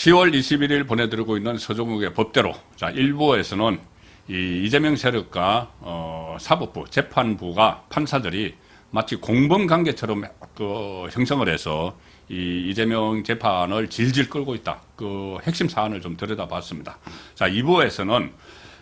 10월 21일 보내드리고 있는 서종욱의 법대로. 자, 일부에서는 이 이재명 세력과 사법부, 재판부가 판사들이 마치 공범 관계처럼 형성을 해서 이 이재명 재판을 질질 끌고 있다. 그 핵심 사안을 좀 들여다봤습니다. 자, 2부에서는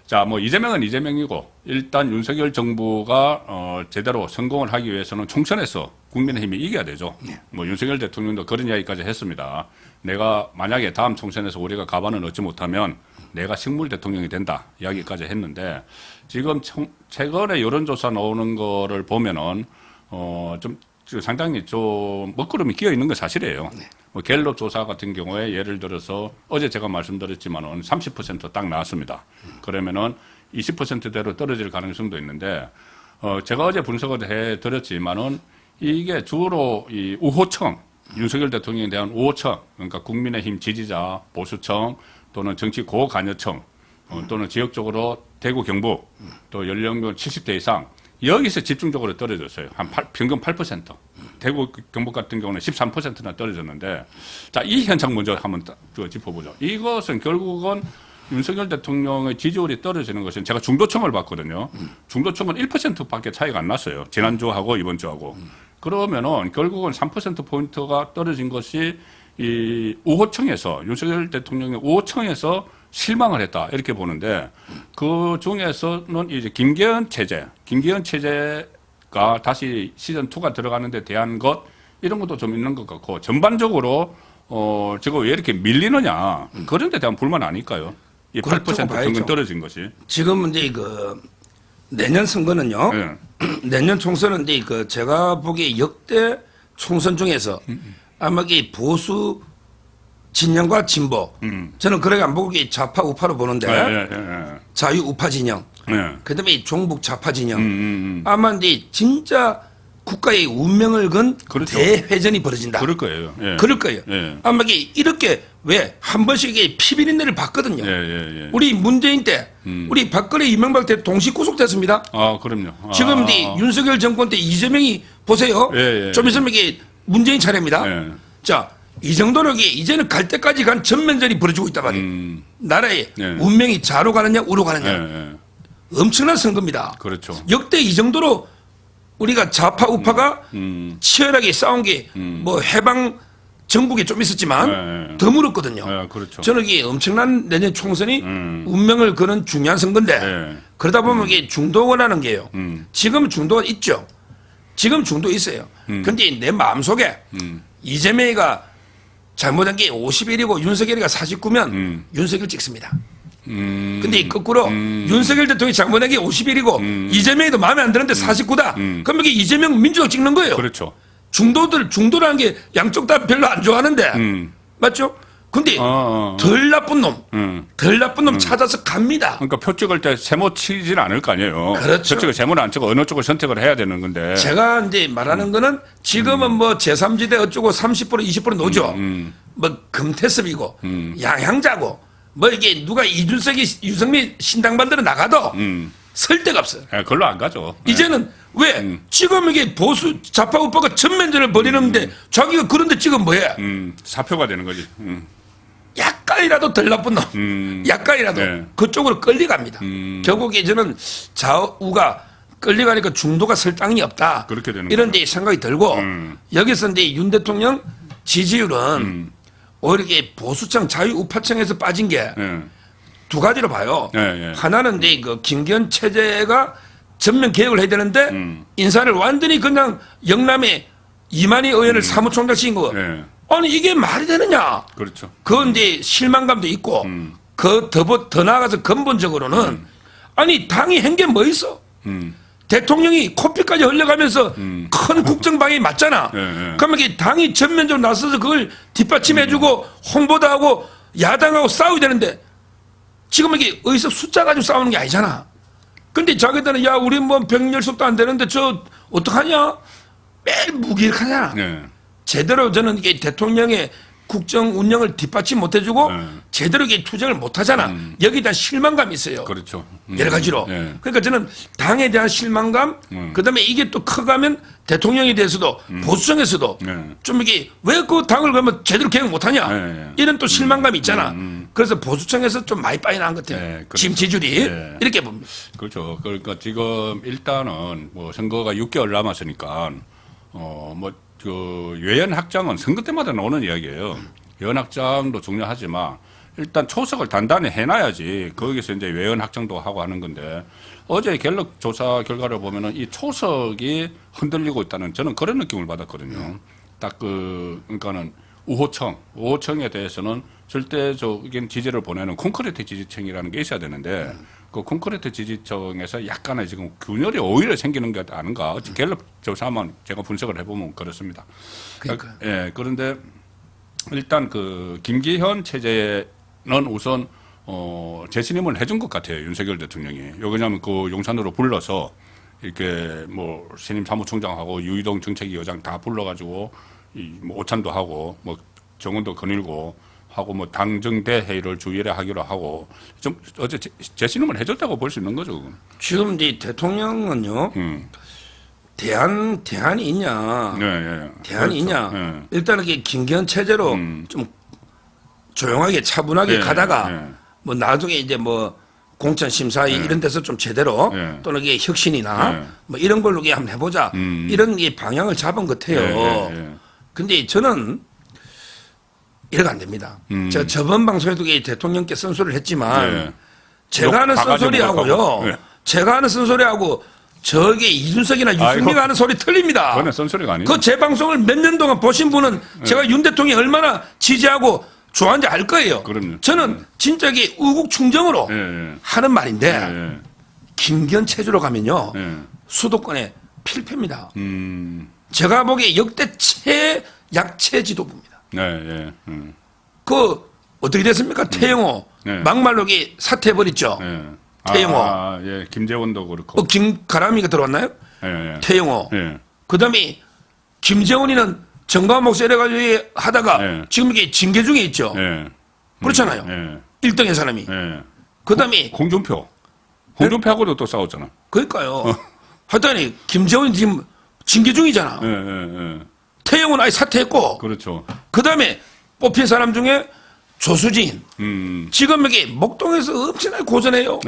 자, 뭐 이재명은 이재명이고 일단 윤석열 정부가 제대로 성공을 하기 위해서는 총선에서 국민의힘이 이겨야 되죠. 뭐 윤석열 대통령도 그런 이야기까지 했습니다. 내가 만약에 다음 총선에서 우리가 가반을 얻지 못하면 내가 식물 대통령이 된다 이야기까지 했는데 지금 최근에 여론조사 나오는 거를 보면은 좀 상당히 좀 먹구름이 끼어 있는 게 사실이에요. 뭐 갤럽 조사 같은 경우에 예를 들어서 어제 제가 말씀드렸지만은 30%딱 나왔습니다. 그러면은 20%대로 떨어질 가능성도 있는데 제가 어제 분석을 해 드렸지만은 이게 주로 이 우호청 윤석열 대통령에 대한 우호청 그러니까 국민의힘 지지자 보수청 또는 정치 고관여청 또는 지역적으로 대구 경북 또 연령별 70대 이상 여기서 집중적으로 떨어졌어요. 한 평균 8%. 대구 경북 같은 경우는 13%나 떨어졌는데 자, 이 현상 먼저 한번 짚어보죠. 이것은 결국은 윤석열 대통령의 지지율이 떨어지는 것은 제가 중도층을 봤거든요. 중도층은 1%밖에 차이가 안 났어요. 지난주하고 이번주하고. 그러면은 결국은 3%포인트가 떨어진 것이 이 우호청에서 윤석열 대통령의 우호청에서 실망을 했다 이렇게 보는데 그 중에서는 이제 김계현 체제가 다시 시즌 2가 들어가는 데 대한 것 이런 것도 좀 있는 것 같고 전반적으로 저거 왜 이렇게 밀리느냐 그런 데 대한 불만 아닐까요? 이 8% 평균 떨어진 것이 지금 이제 그 내년 선거는요. 네. 내년 총선은 이제 그 제가 보기에 역대 총선 중에서 아마 이 보수 진영과 진보 저는 그렇게 안 보고 좌파 우파로 보는데 자유 우파 진영 그다음에 이 종북 좌파 진영 아마 이제 진짜 국가의 운명을 건 그렇죠. 대회전이 벌어진다. 그럴 거예요. 예. 그럴 거예요. 예. 아마 이렇게 왜 한 번씩 이게 피비린내를 봤거든요. 우리 문재인 때 우리 박근혜 이명박 때 동시 구속됐습니다. 아 그럼요. 지금 윤석열 정권 때 이재명이 보세요. 좀 있으면 이게 문재인 차례입니다. 자, 이 정도로 이제는 갈 때까지 간 전면전이 벌어지고 있단 말이에요. 나라의 운명이 좌로 가느냐 우로 가느냐. 엄청난 선거입니다. 그렇죠. 역대 이 정도로 우리가 좌파 우파가 치열하게 싸운 게 뭐 해방 정북에 좀 있었지만 드물었거든요. 그렇죠. 저는 이게 엄청난 내년 총선이 운명을 거는 중요한 선거인데 그러다 보면 이게 중도원하는 게요. 지금 중도가 있죠. 지금 중도 있어요. 근데 내 마음속에 이재명이가 잘못한 게 51이고 윤석열이가 49면 윤석열 찍습니다. 근데 거꾸로 윤석열 대통령이 잘못한 게 51이고 이재명이도 마음에 안 드는데 49다. 그럼 이게 이재명 민주당 찍는 거예요. 그렇죠. 중도라는 게 양쪽 다 별로 안 좋아하는데 맞죠? 근데 덜 나쁜 놈 찾아서 갑니다. 그러니까 표 찍을 때 세모 치질 않을 거 아니에요. 그렇죠. 저쪽에 세모를 안 치고 어느 쪽을 선택을 해야 되는 건데. 제가 이제 말하는 거는 지금은 뭐 제3지대 어쩌고 30% 20% 노조 뭐 금태섭이고 양향자고 뭐 이게 누가 이준석이 유승민 신당반대로 나가도 설 데가 없어요. 그걸로 안 가죠. 이제는 왜 지금 이게 보수 좌파 우파가 전면전을 벌이는데 자기가 그런데 지금 뭐해? 사표가 되는 거지. 약간이라도 덜 나쁜 놈, 약간이라도 그쪽으로 끌려갑니다. 결국에 저는 좌우가 끌려가니까 중도가 설 땅이 없다. 그렇게 되는 이런 데 생각이 들고 여기서 이제 윤 대통령 지지율은 오히려 이게 보수층 자유우파층에서 빠진 게 두 가지로 봐요. 하나는 이제 그 김기현 체제가 전면 개혁을 해야 되는데 인사를 완전히 그냥 영남에 이만희 의원을 사무총장 시킨 거. 아니 이게 말이 되느냐? 그렇죠. 그건 이제 실망감도 있고 더 나아가서 근본적으로는 아니 당이 한 게 뭐 있어? 대통령이 코피까지 흘려가면서 큰 국정방해 맞잖아. 그러면 이게 당이 전면적으로 나서서 그걸 뒷받침해주고 홍보도 하고 야당하고 싸워야 되는데 지금 이게 어디서 숫자 가지고 싸우는 게 아니잖아. 근데 자기들은 야 우리 뭐 병렬속도 안 되는데 저 어떡하냐? 매일 무기력하잖아. 제대로 저는 이게 대통령의 국정 운영을 뒷받침 못해주고 제대로 이게 투쟁을 못하잖아. 여기에 대한 실망감이 있어요. 그렇죠. 여러 가지로. 그러니까 저는 당에 대한 실망감, 그다음에 이게 또 커가면 대통령에 대해서도 보수층에서도 좀 이게 왜 그 당을 그러면 제대로 개혁 못하냐 이런 또 실망감이 있잖아. 그래서 보수층에서 좀 많이 빠져나간 것 같아요. 그렇죠. 지금 지지율이 이렇게 봅니다. 그렇죠. 그러니까 지금 일단은 뭐 선거가 6개월 남았으니까 뭐 그 외연 확장은 선거 때마다 나오는 이야기예요. 외연 확장도 중요하지만 일단 초석을 단단히 해놔야지 거기서 이제 외연 확장도 하고 하는 건데 어제 갤럽 조사 결과를 보면은 이 초석이 흔들리고 있다는 저는 그런 느낌을 받았거든요. 딱 그러니까는 우호청에 대해서는 절대적인 지지를 보내는 콘크리트 지지층이라는 게 있어야 되는데 그 콘크리트 지지층에서 약간의 지금 균열이 오히려 생기는 게 아닌가. 어찌 갤럽 조사만 제가 분석을 해보면 그렇습니다. 그러니까요. 예, 그런데 일단 그 김기현 체제는 우선 재신임을 해준 것 같아요. 윤석열 대통령이. 왜냐하면 그 용산으로 불러서 이렇게 뭐 신임 사무총장하고 유이동 정책위원장 다 불러가지고 뭐 오찬도 하고 뭐 정원도 거닐고 하고 뭐 당정대 회의를 주일에 하기로 하고 좀 어제 재신임을 해줬다고 볼 수 있는 거죠. 그건. 지금 이 대통령은요. 대안이 있냐? 네. 대안이 그렇죠. 있냐? 네. 일단은 이게 김기현 체제로 좀 조용하게 차분하게 가다가 뭐 나중에 이제 뭐 공천 심사 이런 데서 좀 제대로 또는 이게 혁신이나 뭐 이런 걸로 이게 한번 해보자 이런 게 방향을 잡은 것 같아요. 근데 저는 이래가 안 됩니다. 제가 저번 방송에도 이 대통령께 쓴소리를 했지만 제가 하는 쓴소리하고요. 제가 하는 쓴소리하고 저게 이준석이나 유승민가 하는 소리 틀립니다. 그건 쓴소리가 아니죠. 그 제 방송을 몇 년 동안 보신 분은 제가 윤 대통령이 얼마나 지지하고 좋아하는지 알 거예요. 그럼요. 저는 진짜 이게 우국충정으로 하는 말인데 김기현 체제로 가면요. 수도권에 필패입니다. 제가 보기에 역대 최약체 지도부입니다. 그 어떻게 됐습니까? 태영호 막말로 사퇴해버렸죠. 태영호. 김재원도 그렇고. 김가람이가 들어왔나요? 태영호. 그다음에 김재원이는 정가한 목소리 해가지고 하다가 지금 이게 징계 중에 있죠. 그렇잖아요. 1등의 사람이. 그다음에 홍준표하고도 또 싸웠잖아. 그러니까요. 하여튼 김재원이 지금 징계 중이잖아. 태영은 아예 사퇴했고. 그렇죠. 그다음에 뽑힌 사람 중에 조수진. 지금 여기 목동에서 엄청나게 고전해요.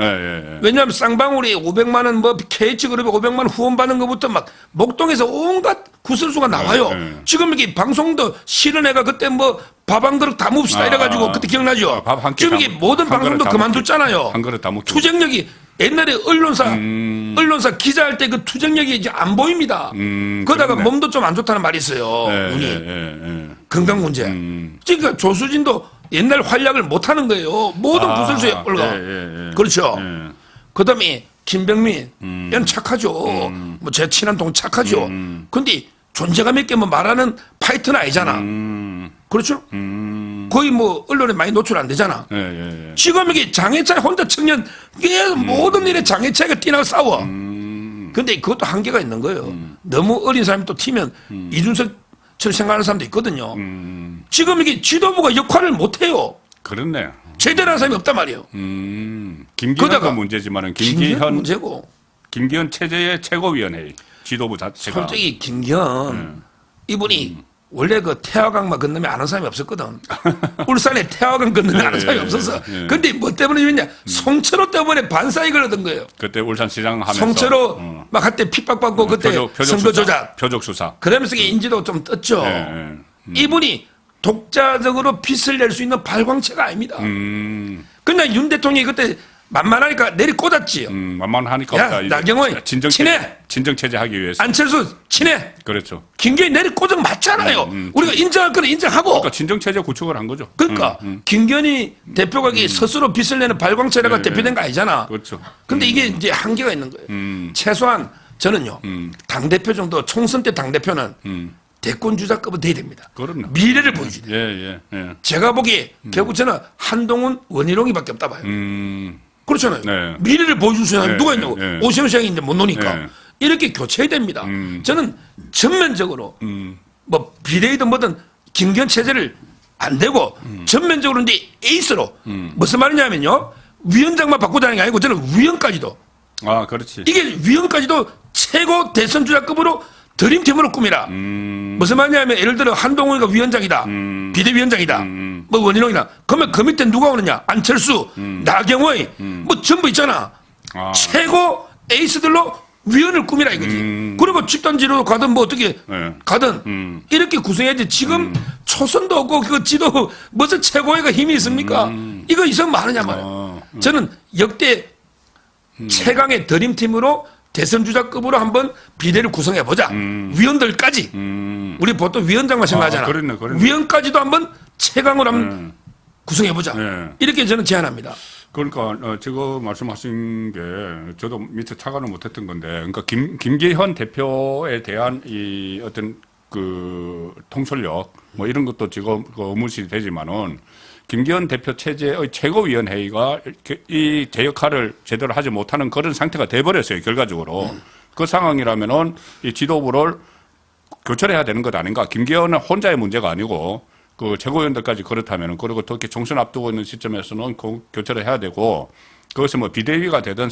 왜냐하면 쌍방울이 500만 원, 뭐 KH그룹이 500만 원 후원 받는 것부터 막 목동에서 온갖 구설수가 나와요. 지금 여기 방송도 실은애가 그때 뭐 밥 한 그릇 다 묵읍시다 이래가지고 그때 기억나죠? 지금 이게 모든 방송도 그만뒀잖아요. 한 그릇 다 먹죠. 투쟁력이 옛날에 언론사 기자할 때 그 투쟁력이 이제 안 보입니다. 그러다가 그렇네. 몸도 좀 안 좋다는 말이 있어요. 눈이. 건강 문제. 그러니까 조수진도 옛날 활약을 못 하는 거예요. 모든 구설수에 올라. 그렇죠. 그다음에 김병민, 얘는 착하죠. 뭐 제 친한 동 착하죠. 근데 존재감 있게 뭐 말하는 파이터는 아니잖아. 그렇죠? 거의 뭐 언론에 많이 노출 안 되잖아. 지금 이게 장애차 혼자 청년 계속 모든 일에 장애차가 뛰나가 싸워. 근데 그것도 한계가 있는 거예요. 너무 어린 사람이 또 튀면 이준석처럼 생각하는 사람도 있거든요. 지금 이게 지도부가 역할을 못 해요. 그렇네. 제대로 하는 사람이 없단 말이에요. 김기현도 문제지만은 김기현 문제고. 김기현 체제의 최고위원회 지도부 자체가. 솔직히 김기현 이분이 원래 그 태화강만 건너면 아는 사람이 없었거든. 울산에 태화강 건너면 아는 사람이 없었어. 근데 뭐 때문에 이랬냐? 송철호 때문에 반사이익을 얻은 거예요. 그때 울산시장 하면서. 송철호 막 한때 핍박받고 그때 선거 조작. 표적 수사. 그러면서 인지도 좀 떴죠. 이분이 독자적으로 빚을 낼 수 있는 발광체가 아닙니다. 근데 윤 대통령이 그때 만만하니까 내리꽂았지. 만만하니까 야, 없다. 나경원 친해. 진정체제 하기 위해서. 안철수 친해. 그렇죠. 김기현이 내리꽂은 거 맞잖아요. 우리가 인정할 거는 인정하고. 그러니까 진정체제 구축을 한 거죠. 그러니까 김기현이 대표가 스스로 빚을 내는 발광체라가 대표된 거 아니잖아. 그렇죠. 근데 이게 이제 한계가 있는 거예요. 최소한 저는요. 당대표 정도 총선 때 당대표는 대권 주자급은 돼야 됩니다. 그럼요. 미래를 보여줘야 돼요. 제가 보기에 결국 저는 한동훈 원희룡이밖에 없다 봐요. 그렇잖아요. 미래를 보여줄 수 있는 누가 있냐고. 오세훈 시장이 이제 못 노니까. 이렇게 교체해야 됩니다. 저는 전면적으로 뭐 비대위든 뭐든 김기현 체제를 안 되고 전면적으로 이제 에이스로 무슨 말이냐면요. 위원장만 바꾸자는 게 아니고 저는 위원까지도 아, 그렇지. 이게 위원까지도 최고 대선 주자급으로 드림팀으로 꾸미라. 무슨 말이냐면 예를 들어 한동훈이가 위원장이다. 비대위원장이다. 뭐 원희룡이다. 그러면 그 밑에 누가 오느냐? 안철수, 나경원, 뭐 전부 있잖아. 아. 최고 에이스들로 위원을 꾸미라 이거지. 그리고 집단지로 가든 뭐 어떻게 네. 가든 이렇게 구성해야지. 지금 초선도 없고 그 지도 무슨 최고위가 힘이 있습니까? 이거 있으면 많으냐 말이에요. 저는 역대 최강의 드림팀으로 대선 주자급으로 한번 비대를 구성해 보자. 위원들까지. 우리 보통 위원장만 생각하잖아. 그렇네. 위원까지도 한번 최강으로 한번 구성해 보자. 네. 이렇게 저는 제안합니다. 그러니까 지금 말씀하신 게 저도 미처 착안을 못했던 건데, 그러니까 김기현 대표에 대한 이 어떤 그 통솔력 뭐 이런 것도 지금 그 의문시 되지만은 김기현 대표 체제의 최고위원회의가 이 제 역할을 제대로 하지 못하는 그런 상태가 돼버렸어요, 결과적으로. 그 상황이라면은 이 지도부를 교체해야 되는 것 아닌가. 김기현은 혼자의 문제가 아니고 그 최고위원들까지 그렇다면은, 그리고 특히 총선 앞두고 있는 시점에서는 교체를 해야 되고, 그것이 뭐 비대위가 되든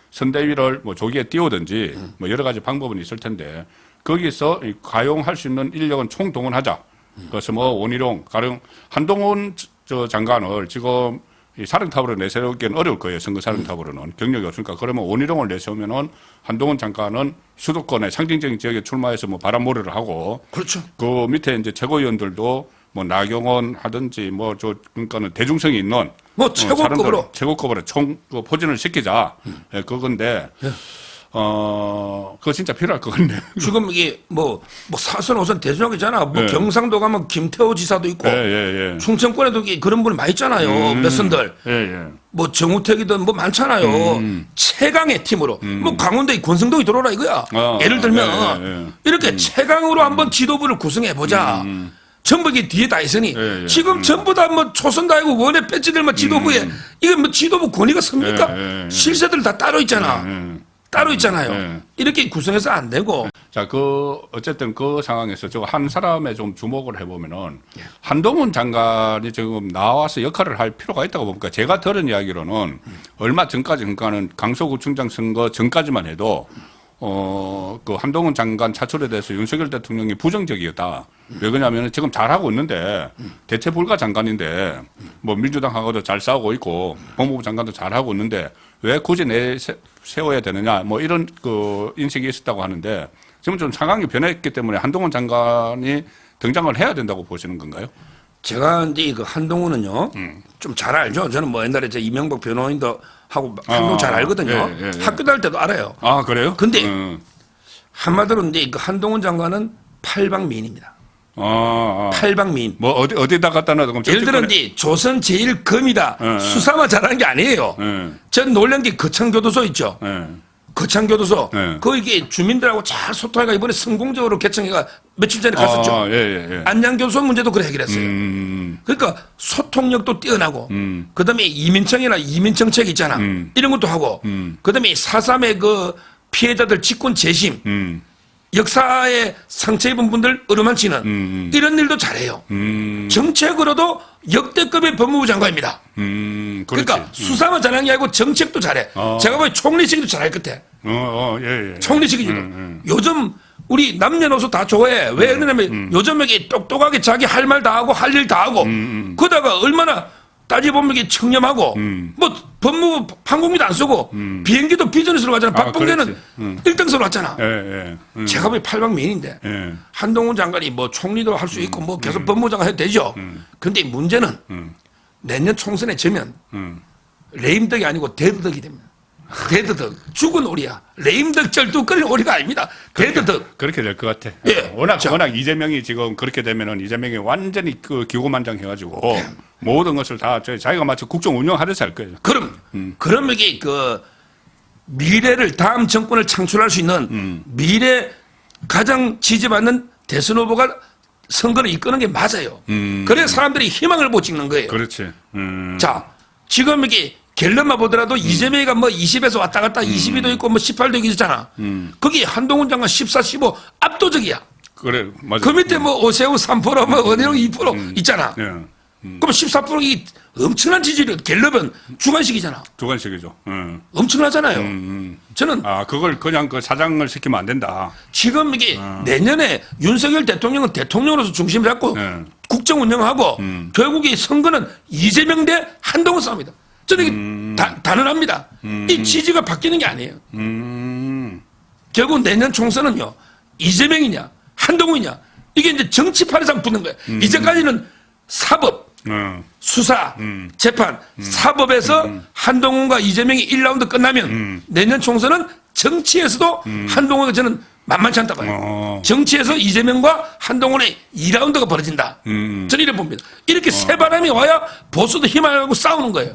선대위를 뭐 조기에 띄우든지 뭐 여러 가지 방법은 있을 텐데, 거기서 가용할 수 있는 인력은 총동원하자. 그래서 뭐 원희룡, 가령 한동훈 장관을 지금 이 사령탑으로 내세우기는 어려울 거예요. 선거 사령탑으로는 경력이 없으니까. 그러면 원희룡을 내세우면은 한동훈 장관은 수도권의 상징적인 지역에 출마해서 뭐 바람몰이를 하고, 그렇죠. 그 밑에 이제 최고위원들도 뭐 나경원 하든지 뭐 그러니까는 대중성이 있는 뭐 최고급으로 최고급으로 그 포진을 시키자. 예, 그건데. 그거 진짜 필요할 것 같네. 지금 이게 뭐 사선 오선 대중하겠잖아. 뭐 경상도 가면 김태호 지사도 있고, 충청권에도 그런 분이 많이 있잖아요. 몇 선들. 뭐 정우택이든 뭐 많잖아요. 최강의 팀으로. 뭐 강원도에 권성동이 들어오라 이거야. 예를 들면 이렇게 최강으로 한번 지도부를 구성해 보자. 전부 이게 뒤에 다 있으니 지금 전부 다 뭐 초선 다 아니고 원외 배지들만 지도부에 이게 뭐 지도부 권위가 섭니까? 실세들 다 따로 있잖아. 따로 있잖아요. 이렇게 구성해서 안 되고. 자, 어쨌든 그 상황에서 저 한 사람의 좀 주목을 해보면은 한동훈 장관이 지금 나와서 역할을 할 필요가 있다고 봅니까? 제가 들은 이야기로는 얼마 전까지, 그러니까는 강서구청장 선거 전까지만 해도 그 한동훈 장관 차출에 대해서 윤석열 대통령이 부정적이었다. 왜 그러냐면 지금 잘하고 있는데 대체 불가 장관인데 뭐 민주당하고도 잘 싸우고 있고 법무부 장관도 잘하고 있는데 왜 굳이 세워야 되느냐 뭐 이런 그 인식이 있었다고 하는데 지금 좀 상황이 변했기 때문에 한동훈 장관이 등장을 해야 된다고 보시는 건가요? 제가 이제 그 한동훈은요 좀 잘 알죠. 저는 뭐 옛날에 제 이명박 변호인도 하고 한동훈 잘 알거든요. 학교 다닐 때도 알아요. 아, 그래요? 근데 한마디로 이제 그 한동훈 장관은 팔방미인입니다. 팔방미인. 뭐 어디다 갖다 놔도 예를 들어 이제 조선 제일검이다. 수사만 잘하는 게 아니에요. 전 놀란 게 거창교도소 있죠. 거창교도소. 그 이게 주민들하고 잘 소통해가 이번에 성공적으로 개청해가 며칠 전에 갔었죠. 안양교도소 문제도 그래 해결했어요. 그러니까 소통력도 뛰어나고, 그다음에 이민청이나 이민정책 있잖아. 이런 것도 하고, 그다음에 4.3의 그 피해자들 직권 재심. 역사에 상처 입은 분들 어루만치는 이런 일도 잘해요. 정책으로도 역대급의 법무부 장관입니다. 그러니까 수사만 잘하는 게 아니고 정책도 잘해. 제가 보기엔 총리시기도 잘할 것 같아. 총리시기도. 요즘 우리 남녀노소 다 좋아해. 왜 그러냐면 요즘 여기 똑똑하게 자기 할 말 다 하고 할 일 다 하고 그러다가 얼마나 따지보면 이게 청렴하고 뭐 법무부 판공비도 안 쓰고 비행기도 비즈니스로 가잖아. 박봉계는 1등석으로 왔잖아. 제가 보기 팔방미인인데 한동훈 장관이 뭐 총리도 할 수 있고 뭐 계속 법무부 장관 해도 되죠. 그런데 문제는 내년 총선에 지면 레임덕이 아니고 대드덕이 됩니다. 대드덕. 죽은 오리야. 레임덕 절도 끓인 오리가 아닙니다. 대드덕. 그렇게 될 것 같아. 예. 워낙 이재명이 지금 그렇게 되면은 이재명이 완전히 그 기고만장해가지고 모든 것을 다 자기가 마치 국정 운영하듯이 할 거예요. 그럼 이게 그 미래를 다음 정권을 창출할 수 있는 미래 가장 지지받는 대선 후보가 선거를 이끄는 게 맞아요. 그래야 사람들이 희망을 못 찍는 거예요. 그렇지. 자, 지금 이게 갤럽만 보더라도 이재명이가 뭐 20에서 왔다 갔다 22도 있고 뭐 18도 있잖아. 거기 한동훈 장관 14, 15 압도적이야. 그래, 맞아. 그 밑에 뭐 오세훈 3%, 뭐 어디로 2% 있잖아. 예. 그럼 14%이 엄청난 지지율, 갤럽은 주관식이잖아. 주관식이죠. 엄청나잖아요. 저는 아, 그걸 그냥 그 사장을 시키면 안 된다. 지금 이게 내년에 윤석열 대통령은 대통령으로서 중심을 잡고 국정 운영하고 결국 이 선거는 이재명 대 한동훈 싸움이다. 저는 이게 단언합니다. 이 지지가 바뀌는 게 아니에요. 결국 내년 총선은요, 이재명이냐, 한동훈이냐, 이게 이제 정치판에서 붙는 거예요. 이제까지는 사법, 수사, 재판, 사법에서 한동훈과 이재명이 1라운드 끝나면 내년 총선은 정치에서도 한동훈과 저는 만만치 않다 봐요. 정치에서 이재명과 한동훈의 2라운드가 벌어진다. 저는 이렇게 봅니다. 이렇게 새 바람이 와야 보수도 힘을 하고 싸우는 거예요.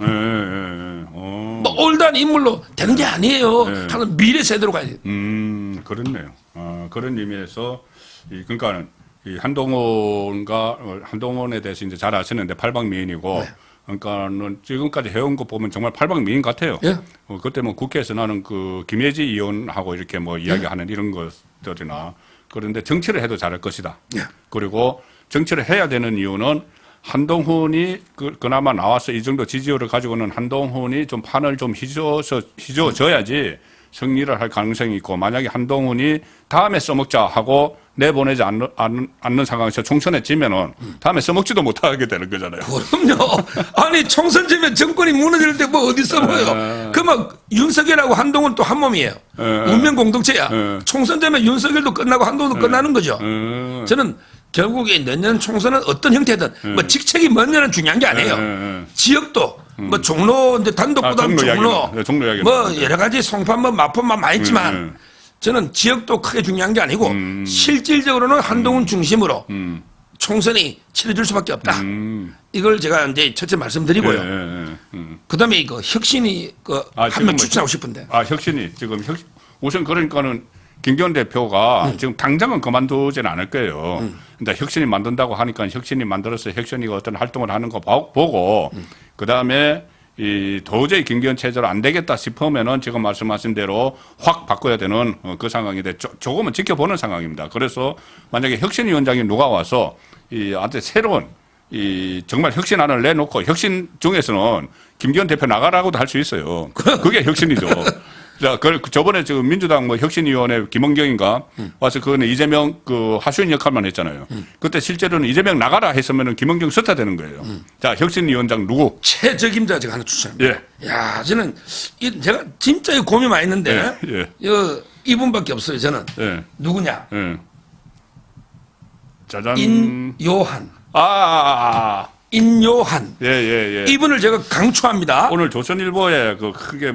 뭐 올드한 인물로 되는 게 아니에요. 하는 미래 세대로 가야 돼요. 그렇네요. 그런 의미에서 그러니까는 이 한동훈에 대해서 이제 잘 아시는데 팔방미인이고, 네. 그러니까는 지금까지 해온 거 보면 정말 팔방미인 같아요. 예. 그때 뭐 국회에서 나는 그 김혜지 의원하고 이렇게 뭐 이야기하는 이런 것들이나 그런데 정치를 해도 잘할 것이다. 예. 그리고 정치를 해야 되는 이유는 한동훈이 그나마 나와서 이 정도 지지율을 가지고는 한동훈이 좀 판을 좀 휘저어줘야지 승리를 할 가능성이 있고, 만약에 한동훈이 다음에 써먹자 하고 내보내지 않는 상황에서 총선에 지면은 다음에 써먹지도 못하게 되는 거잖아요. 그럼요. 아니 총선 지면 정권이 무너질 때 뭐 어디 써봐요. 그 막 윤석열하고 한동훈 또 한 몸이에요. 운명 공동체야. 총선 되면 윤석열도 끝나고 한동훈도 끝나는 거죠. 저는 결국에 내년 총선은 어떤 형태든 뭐 직책이 뭔냐는 중요한 게 아니에요. 지역도 뭐 종로 이제 단독보다는 종로 이야기는. 뭐 여러 가지 송파 뭐 마포만 많이 있지만 저는 지역도 크게 중요한 게 아니고 실질적으로는 한동훈 중심으로 총선이 치러질 수밖에 없다. 이걸 제가 이제 첫째 말씀드리고요. 그다음에 이거 혁신이 한 명 추천하고 싶은데. 혁신이 지금 우선 그러니까는 김기현 대표가 지금 당장은 그만두지는 않을 거예요. 근데 혁신이 만든다고 하니까 혁신이 만들어서 혁신이가 어떤 활동을 하는 거 보고 그다음에 이 도저히 김기현 체제로 안 되겠다 싶으면은 지금 말씀하신 대로 확 바꿔야 되는 그 상황인데 조금은 지켜보는 상황입니다. 그래서 만약에 혁신위원장이 누가 와서 한테 새로운 정말 혁신안을 내놓고, 혁신 중에서는 김기현 대표 나가라고도 할 수 있어요. 그게 혁신이죠. 자, 저번에 지금 민주당 뭐 혁신위원회 김원경인가 와서 그거는 이재명 그 하수인 역할만 했잖아요. 그때 실제로는 이재명 나가라 했으면은 김원경 스타 되는 거예요. 자, 혁신위원장 누구? 최적임자 제가 하나 추천합니다. 예. 야, 저는 제가 진짜 이거 고민 많이 했는데 이분밖에 없어요. 저는 예. 누구냐? 예. 짜잔. 인요한. 인요한. 예. 이분을 제가 강추합니다. 오늘 조선일보에 크게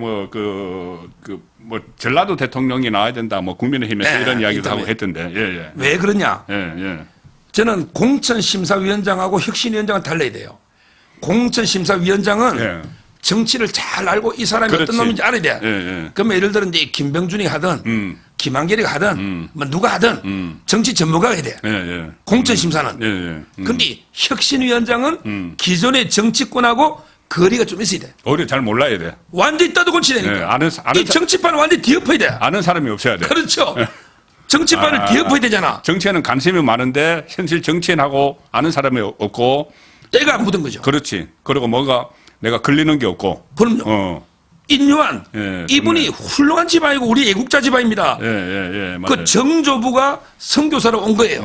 전라도 대통령이 나와야 된다, 뭐 국민의힘에서 이런 이야기도 하고 했던데. 예. 왜 그러냐? 예. 저는 공천심사위원장하고 혁신위원장은 달라야 돼요. 공천심사위원장은 정치를 잘 알고 이 사람이 어떤 놈인지 알아야 돼. 그러면 예를 들어 이제 김병준이 하든 김한결이가 하든 뭐 누가 하든 정치 전문가가 해야 돼. 공천심사는. 근데 혁신위원장은 기존의 정치권하고 거리가 좀 있어야 돼. 오히려 잘 몰라야 돼. 완전히 떠들고치 되니까. 이 정치판을 완전히 뒤엎어야 돼. 아는 사람이 없어야 돼. 그렇죠. 정치판을 뒤엎어야 되잖아. 정치에는 관심이 많은데 현실 정치인하고 아는 사람이 없고 때가 안 묻은 거죠. 그렇지. 그리고 뭔가 내가 걸리는 게 없고. 그럼요. 인요한 이분이 훌륭한 집안이고 우리 애국자 집안입니다. 맞아요. 그 정조부가 선교사로 온 거예요.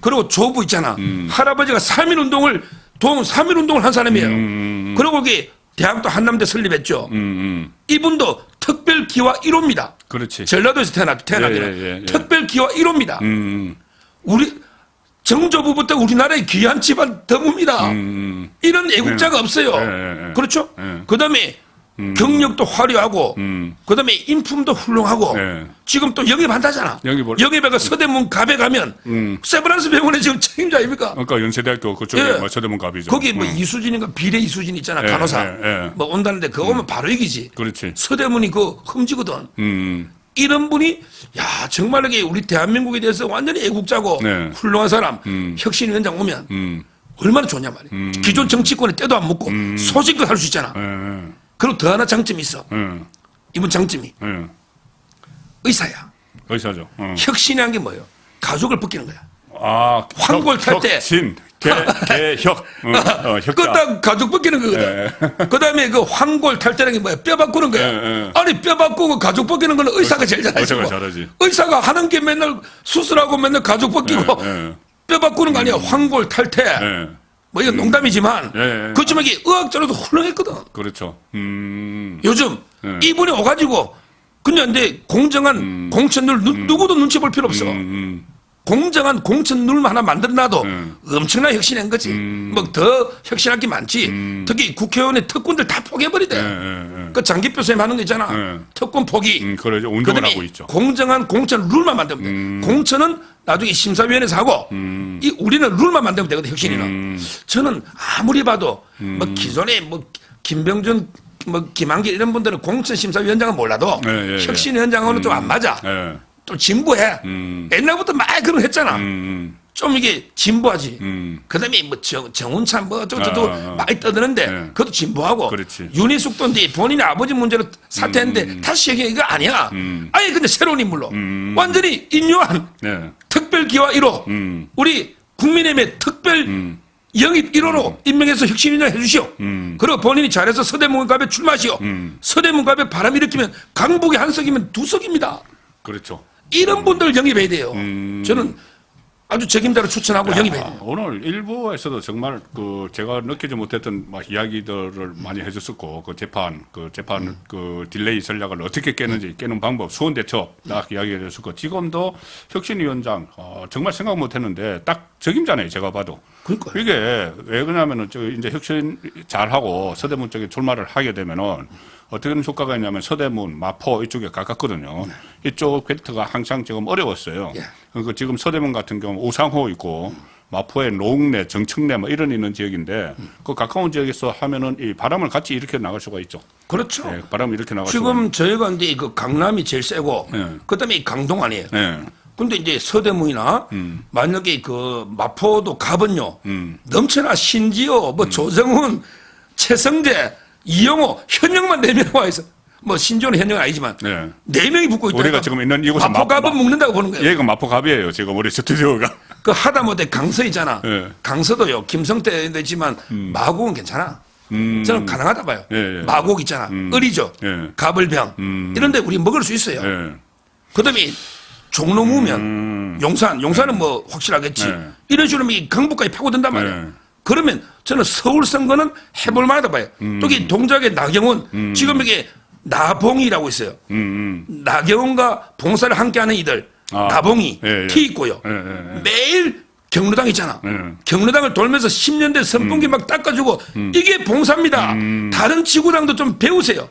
그리고 조부 있잖아. 할아버지가 3.1운동을 한 사람이에요. 그리고 거기 대학도 한남대 설립했죠. 이분도 특별 기와 1호입니다. 그렇지. 전라도에서 태어나기는 특별 기와 1호입니다. 우리 정조부부터 우리나라의 귀한 집안 더무입니다. 이런 애국자가 없어요. 그렇죠? 그다음에 경력도 화려하고 그다음에 인품도 훌륭하고 지금 또 영입한다잖아. 영입해가 서대문 갑에 가면 세브란스 병원의 지금 책임자 아닙니까? 그러니까 연세대학교 그쪽에 서대문 갑이죠. 거기 뭐 이수진인가 비례 이수진 있잖아. 간호사. 뭐 온다는데 그거 오면 바로 이기지. 그렇지. 서대문이 그 흠지거든. 이런 분이 정말로 우리 대한민국에 대해서 완전히 애국자고 훌륭한 사람 혁신위원장 오면 얼마나 좋냐 말이야. 기존 정치권에 때도 안 묻고 소신껏 할 수 있잖아. 그리고 더 하나 장점이 있어. 이분 장점이 의사야. 의사죠. 혁신이란 게 뭐예요? 가족을 벗기는 거야. 황골 탈 때. 혁신, 개혁, 혁자. 그딱 가죽 벗기는 거거든. 그다음에 그 황골 탈때라는 게 뭐야? 뼈 바꾸는 거야. 아니 뼈 바꾸고 가죽 벗기는 거는 의사가 제일 잘하지. 의사가 잘하지. 의사가 하는 게 맨날 수술하고 맨날 가죽 벗기고 뼈 바꾸는 거 아니야? 황골 탈태. 뭐 이건 농담이지만 그렇지만 이게 의학적으로도 훌륭했거든. 그렇죠. 요즘 이분이 와가지고 그냥 이제 공정한 공천룰 누구도 눈치 볼 필요 없어. 공정한 공천룰 하나 만들어놔도 엄청난 혁신한 거지. 뭐 더 혁신할 게 많지. 특히 국회의원의 특권들 다 포기해버리대. 그 장기표 쌤 하는 거 있잖아. 특권 포기. 그러죠. 운동을 하고 있죠. 공정한 공천 룰만 만들면 돼. 공천은 나중에 심사위원회에서 하고 이 우리는 룰만 만들면 되거든. 혁신이는. 저는 아무리 봐도 뭐 기존에 뭐 김병준 뭐 김한길 이런 분들은 공천심사위원장은 몰라도 혁신위원장하고는 좀 안 맞아. 또 진보해. 옛날부터 막 그런 거 했잖아. 좀 이게 진보하지. 그다음에 뭐 정운찬 뭐 어쩌고저쩌고 많이 떠드는데 그것도 진보하고. 그렇지. 윤희숙도 이제 본인의 아버지 문제로 사퇴했는데 다시 얘기해 이거 아니야. 아예 근데 새로운 인물로 완전히 인요한 특별기와 1호 우리 국민의힘의 특별 영입 1호로 임명해서 혁신위원장 해주시오. 그리고 본인이 잘해서 서대문갑에 출마하시오. 서대문갑에 바람 일으키면 강북에 한 석이면 두 석입니다. 그렇죠. 이런 분들 영입해야 돼요. 저는 아주 책임자로 추천하고 영입해야 돼요. 오늘 일부에서도 정말 그 제가 느끼지 못했던 막 이야기들을 많이 해줬었고 그 재판 그 딜레이 전략을 어떻게 깨는지 깨는 방법 수원 대처 딱 이야기해줬었고 지금도 혁신위원장 정말 생각 못했는데 딱 적임자네요. 제가 봐도. 그러니까요. 이게 왜 그러냐면은 저 이제 혁신 잘하고 서대문 쪽에 출마를 하게 되면은 어떻게 효과가 있냐면 서대문, 마포 이쪽에 가깝거든요. 이쪽 벨트가 항상 지금 어려웠어요. 그러니까 지금 서대문 같은 경우 우상호 있고 마포에 노웅래, 정청래 뭐 이런 있는 지역인데 그 가까운 지역에서 하면은 이 바람을 같이 일으켜 나갈 수가 있죠. 그렇죠. 네, 바람을 일으켜 나갈 수가 지금 저희가 이제 그 강남이 제일 세고 그다음에 이 강동 아니에요. 근데 이제 서대문이나 만약에 그 마포도 가본요 넘쳐나 신지호, 뭐 조정훈, 최성재, 이영호, 현역만 4명 와 있어. 뭐 신지호는 현역 아니지만 4명이 붙고 있다. 우리가 지금 있는 이곳은 마포갑은 먹는다고 보는 거예요. 얘가 마포갑이에요. 지금 우리 스튜디오가. 그 하다못해 강서 있잖아. 강서도요. 김성태 되지만 마곡은 괜찮아. 저는 가능하다 봐요. 마곡 있잖아. 을이죠. 가불병. 이런데 우리 먹을 수 있어요. 그다음에 종로무면 용산은 뭐 확실하겠지. 이런 식으로 이 강북까지 파고든단 말이야. 그러면 저는 서울 선거는 해볼 만하다 봐요. 또 이 동작의 나경원 지금 이게 나봉이라고 있어요. 나경원과 봉사를 함께하는 이들 나봉이 티 있고요. 매일 경로당 있잖아. 경로당을 돌면서 10년 된 선풍기 막 닦아주고 이게 봉사입니다. 다른 지구당도 좀 배우세요.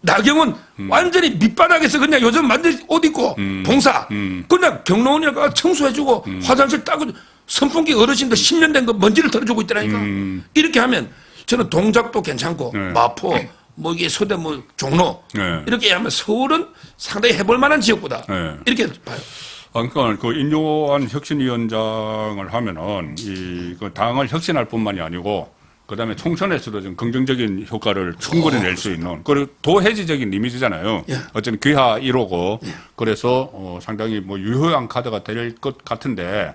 나경원 완전히 밑바닥에서 그냥 요즘 완전히 옷 입고 봉사. 그냥 경로원이라고 청소해주고 화장실 닦아주고 선풍기 어르신들 10년 된 거 먼지를 털어주고 있더라니까. 이렇게 하면 저는 동작도 괜찮고 마포 뭐 이게 서대문 종로 이렇게 하면 서울은 상당히 해볼 만한 지역보다 이렇게 봐요. 그러니까 그 인요한 혁신위원장을 하면은 그 당을 혁신할 뿐만이 아니고 그다음에 총선에서도 좀 긍정적인 효과를 충분히 낼 수 있는 그리고 도해지적인 이미지잖아요. 어쨌든 귀하 1호고 그래서 상당히 뭐 유효한 카드가 될 것 같은데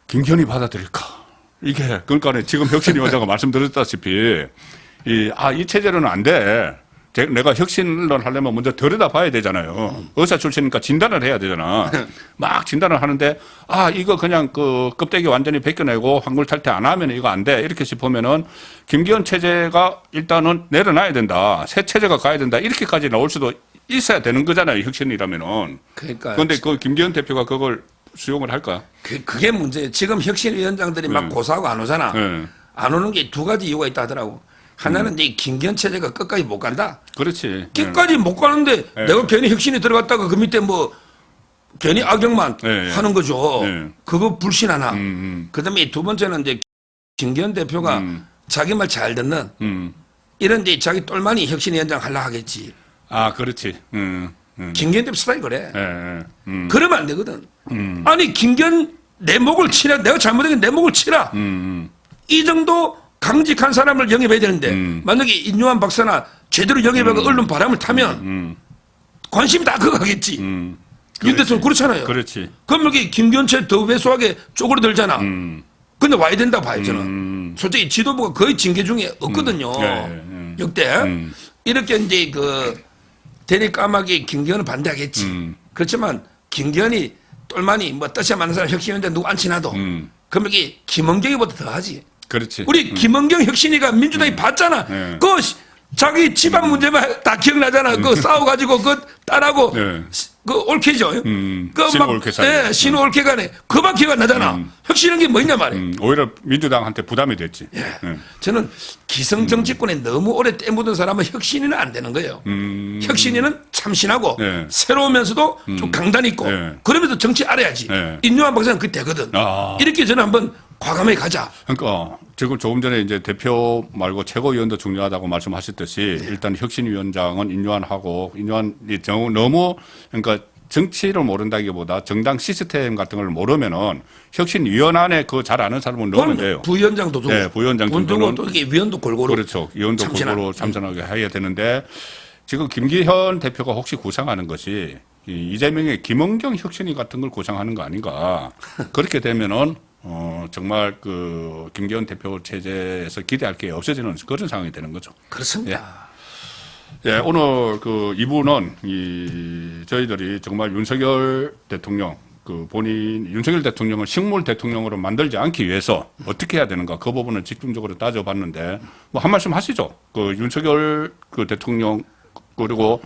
김기현이 받아들일까? 이게 그러니까 지금 혁신위원장가 말씀드렸다시피 이 체제로는 안 돼. 내가 혁신을 하려면 먼저 들여다봐야 되잖아요. 의사 출신이니까 진단을 해야 되잖아. 막 진단을 하는데 이거 그냥 그 껍데기 완전히 벗겨내고 황골 탈퇴 안 하면 이거 안 돼. 이렇게 싶으면은 김기현 체제가 일단은 내려놔야 된다. 새 체제가 가야 된다. 이렇게까지 나올 수도 있어야 되는 거잖아요. 혁신이라면은. 그러니까. 그런데 그 김기현 대표가 그걸 수용을 할까? 그게 문제예요. 지금 혁신위원장들이 막 고사하고 안 오잖아. 안 오는 게 두 가지 이유가 있다 하더라고. 하나는 이제 김기현 체제가 끝까지 못 간다. 그렇지. 끝까지 못 가는데 내가 괜히 혁신이 들어갔다가 그 밑에 뭐 괜히 악역만 하는 거죠. 그거 불신 하나. 그다음에 두 번째는 이제 김기현 대표가 자기 말 잘 듣는 이런 이제 자기 똘마니 혁신위원장 하려 하겠지. 그렇지. 김기현 대표 스타일 그래. 그러면 안 되거든. 아니 김기현 내 목을 치라. 내가 잘못한 게 내 목을 치라. 이 정도 강직한 사람을 영입해야 되는데 만약에 인요한 박사나 제대로 영입하고 언론 바람을 타면 관심이 다 그거 가겠지. 윤 대통령 그렇잖아요. 그렇지. 그럼 여기 김경철 더 왜소하게 쪼그려들잖아. 근데 와야 된다 봐요, 저는. 솔직히 지도부가 거의 징계 중에 없거든요. 역대. 이렇게 이제 그 대리 까마귀 김기현은 반대하겠지. 그렇지만 김기현이 똘마니 뭐 뜻이 맞는 사람 혁신위원장 누구 앉히나도 그럼 여기 김은경이보다 더 하지. 그렇지. 우리 김은경 혁신이가 민주당이 봤잖아. 그 자기 집안 문제만 다 기억나잖아. 그 싸워가지고 그 딸하고 그 올케죠. 신호 올케 사이. 신호 올케 간에 그만 기억 안 나잖아. 혁신한 게 뭐냐 말이야. 오히려 민주당한테 부담이 됐지. 저는 기성 정치권에 너무 오래 때묻은 사람은 혁신이는 안 되는 거예요. 혁신이는 참신하고 새로우면서도 좀 강단 있고 그러면서 정치 알아야지. 인류한 박사는 그게 되거든. 이렇게 저는 한번 과감하게 가자. 그러니까 지금 조금 전에 이제 대표 말고 최고위원도 중요하다고 말씀하셨듯이 일단 혁신위원장은 인요한하고 인요한이 너무 그러니까 정치를 모른다기보다 정당 시스템 같은 걸 모르면은 혁신위원안에 그 잘 아는 사람은 넣으면 돼요. 부위원장도 두고. 네, 부위원장 정도는 또 이게 위원도 골고루. 그렇죠. 위원도 골고루 참선하게 해야 되는데 지금 김기현 대표가 혹시 구상하는 것이 이재명의 김은경 혁신위 같은 걸 구상하는 거 아닌가. 그렇게 되면은 정말 그 김기현 대표 체제에서 기대할 게 없어지는 그런 상황이 되는 거죠. 그렇습니다. 예, 오늘 그 2부는 저희들이 정말 윤석열 대통령 윤석열 대통령을 식물 대통령으로 만들지 않기 위해서 어떻게 해야 되는가 그 부분을 집중적으로 따져봤는데 뭐 한 말씀 하시죠. 그 윤석열 그 대통령 그리고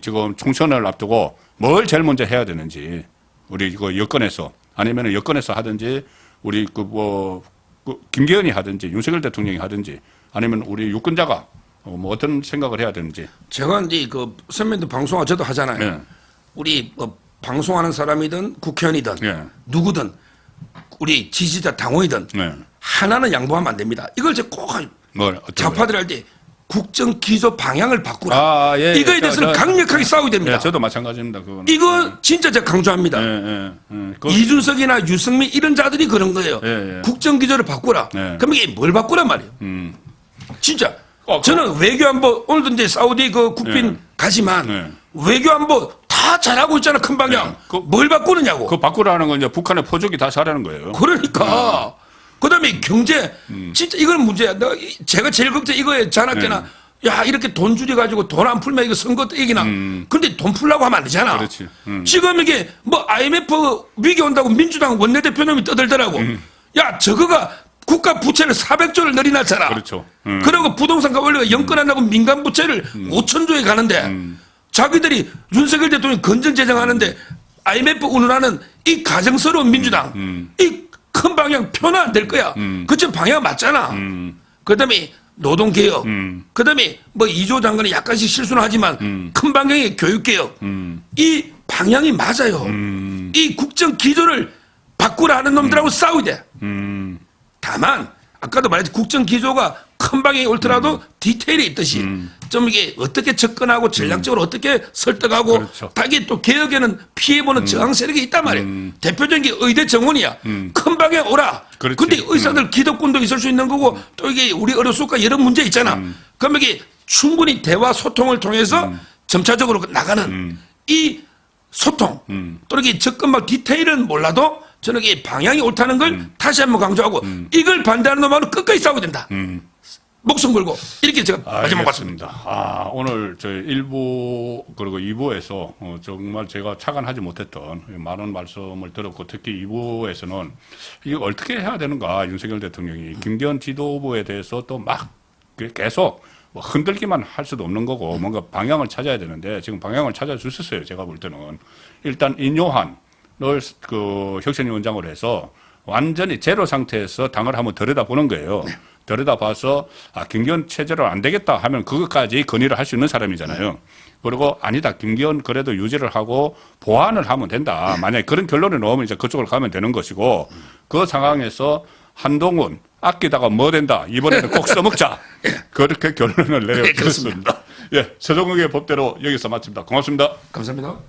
지금 총선을 앞두고 뭘 제일 먼저 해야 되는지 우리 이거 여권에서 아니면 여권에서 하든지 우리 김기현이 하든지 윤석열 대통령이 하든지 아니면 우리 유권자가 뭐 어떤 생각을 해야 되는지. 제가 이제 그 선배님도 방송하고 저도 하잖아요. 우리 뭐 방송하는 사람이든 국회의원이든 누구든 우리 지지자 당원이든 하나는 양보하면 안 됩니다. 이걸 제가 꼭 좌파들 할 때 국정 기조 방향을 바꾸라. 이거에 대해서는 강력하게 싸워야 됩니다. 저도 마찬가지입니다. 그거는. 이거 진짜 제가 강조합니다. 이준석이나 유승민 이런 자들이 그런 거예요. 국정 기조를 바꾸라. 그럼 이게 뭘 바꾸란 말이에요. 진짜. 저는 외교안보 오늘도 이제 사우디 그 국빈 가지만 외교안보 다 잘하고 있잖아. 큰 방향. 뭘 바꾸느냐고. 그 바꾸라는 건 이제 북한의 포족이 다 잘하는 거예요. 그러니까. 그다음에 경제 진짜 이건 문제야. 제가 제일 걱정 이거에 자나깨나 야 이렇게 돈 줄여가지고 돈 안 풀면 이거 선거 얘기나. 근데 돈 풀라고 하면 안 되잖아. 그렇지. 지금 이게 뭐 IMF 위기 온다고 민주당 원내대표놈이 떠들더라고. 야 저거가 국가 부채를 400조를 늘려놨잖아. 그렇죠. 그리고 부동산 가 원래 연끌한다고 민간 부채를 5천조에 가는데 자기들이 윤석열 대통령이 건전 재정하는데 IMF 운운하는 이 가정스러운 민주당 이 큰 방향 표는 안 될 거야. 그쯤 방향 맞잖아. 그다음에 노동개혁. 그다음에 뭐 이조 장관이 약간씩 실수는 하지만 큰 방향의 교육개혁. 이 방향이 맞아요. 이 국정 기조를 바꾸라 하는 놈들하고 싸워야 돼. 다만 아까도 말했지 국정 기조가 큰 방향이 옳더라도 디테일이 있듯이 좀 이게 어떻게 접근하고 전략적으로 어떻게 설득하고 그렇죠. 자기 또 개혁에는 피해보는 저항 세력이 있단 말이에요. 대표적인 게 의대 정원이야. 큰 방향 오라. 그렇지. 근데 의사들 기득권도 있을 수 있는 거고 또 이게 우리 의료수가 여러 문제 있잖아. 그럼 이게 충분히 대화 소통을 통해서 점차적으로 나가는 이 소통 또 이렇게 접근막 디테일은 몰라도 저는 이 방향이 옳다는 걸 다시 한번 강조하고 이걸 반대하는 놈하고는 끝까지 싸워야 된다. 목숨 걸고 이렇게 제가 마지막 봤습니다. 오늘 저희 1부 그리고 2부에서 정말 제가 착안하지 못했던 많은 말씀을 들었고 특히 2부에서는 이게 어떻게 해야 되는가 윤석열 대통령이 김기현 지도부에 대해서 또 막 계속 뭐 흔들기만 할 수도 없는 거고 뭔가 방향을 찾아야 되는데 지금 방향을 찾아주셨어요. 제가 볼 때는 일단 인요한을 그 혁신위원장으로 해서 완전히 제로 상태에서 당을 한번 들여다보는 거예요. 들여다봐서 김기현 체제로 안 되겠다 하면 그것까지 건의를 할 수 있는 사람이잖아요. 그리고 아니다 김기현 그래도 유지를 하고 보완을 하면 된다. 만약에 그런 결론을 넣으면 이제 그쪽으로 가면 되는 것이고 그 상황에서 한동훈 아끼다가 뭐 된다. 이번에는 꼭 써먹자. 그렇게 결론을 내려주셨습니다. 예, 서정욱의 법대로 여기서 마칩니다. 고맙습니다. 감사합니다.